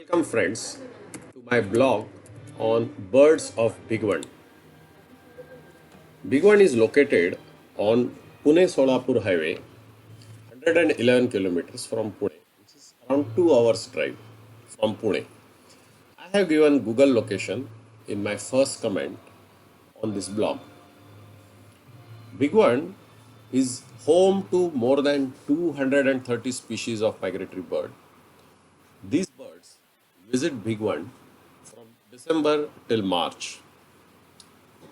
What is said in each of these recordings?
Welcome friends to my blog on birds of Bhigwan. Bhigwan is located on Pune Solapur highway 111 kilometers from Pune, which is around 2 hours drive from Pune. I have given Google location in my first comment on this blog. Bhigwan is home to more than 230 species of migratory bird. These birds visit Bhigwan from December till March.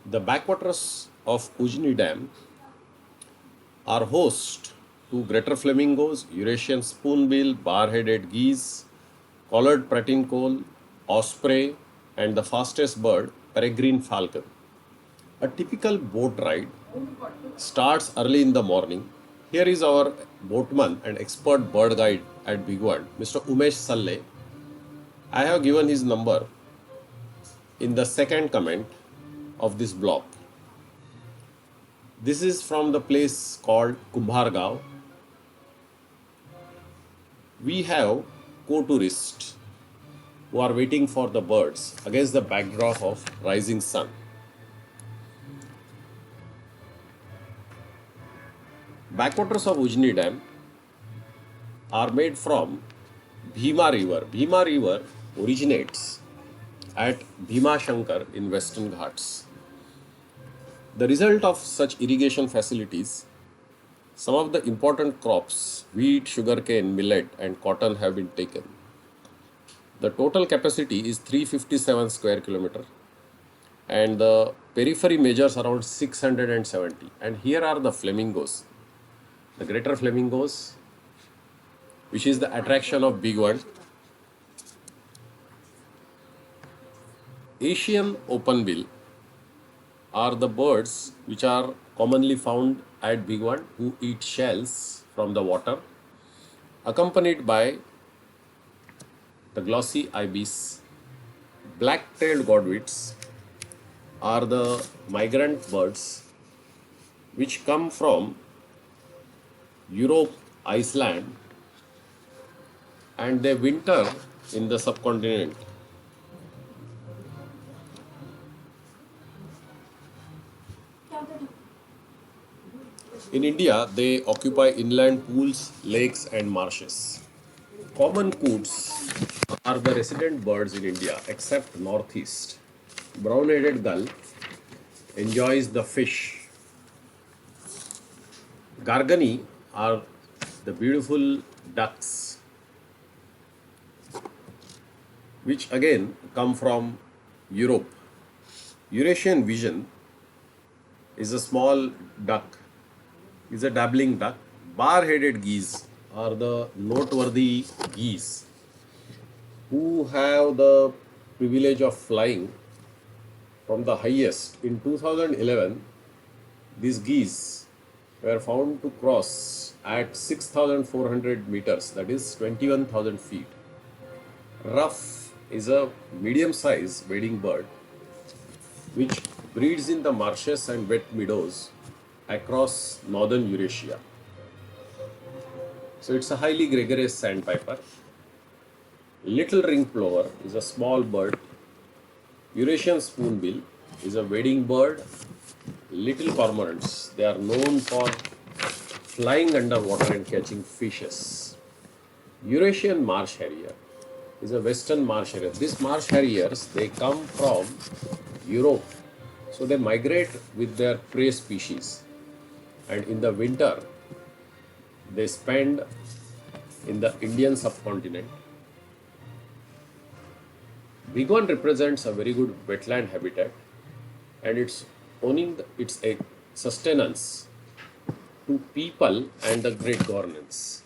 The backwaters of Ujni Dam are host to greater flamingos, Eurasian spoonbill, bar-headed geese, collared pratincoal, osprey, and the fastest bird, peregrine falcon. A typical boat ride starts early in the morning. Here is our boatman and expert bird guide at Bhigwan, Mr. Umesh Salle. I have given his number in the second comment of this blog. This is from the place called Kumbhargaon. We have co-tourists who are waiting for the birds against the backdrop of rising sun. Backwaters of Ujni Dam are made from Bhima River. Bhima River originates at Bhima Shankar in Western Ghats. The result of such irrigation facilities, some of the important crops, wheat, sugarcane, millet and cotton have been taken. The total capacity is 357 square kilometer and the periphery measures around 670. And here are the flamingos, the greater flamingos, which is the attraction of Bhigwan. Asian openbill are the birds which are commonly found at Bhigwan who eat shells from the water, accompanied by the glossy ibis. Black-tailed godwits are the migrant birds which come from Europe, Iceland, and they winter in the subcontinent. In India, they occupy inland pools, lakes and marshes. Common coots are the resident birds in India except northeast. Brown-headed gull enjoys the fish. Gargani are the beautiful ducks which again come from Europe. Eurasian vision is a small duck, is a dabbling duck. Bar-headed geese are the noteworthy geese who have the privilege of flying from the highest. In 2011, these geese were found to cross at 6,400 meters, that is 21,000 feet. Ruff is a medium-sized wading bird which breeds in the marshes and wet meadows across northern Eurasia. So it's a highly gregarious sandpiper. Little ring plover is a small bird. Eurasian spoonbill is a wading bird. Little cormorants, they are known for flying underwater and catching fishes. Eurasian marsh harrier is a western marsh harrier. These marsh harriers, they come from Europe. So they migrate with their prey species. And in the winter, they spend in the Indian subcontinent. Bhigwan represents a very good wetland habitat and it's owning its sustenance to people and the great governance.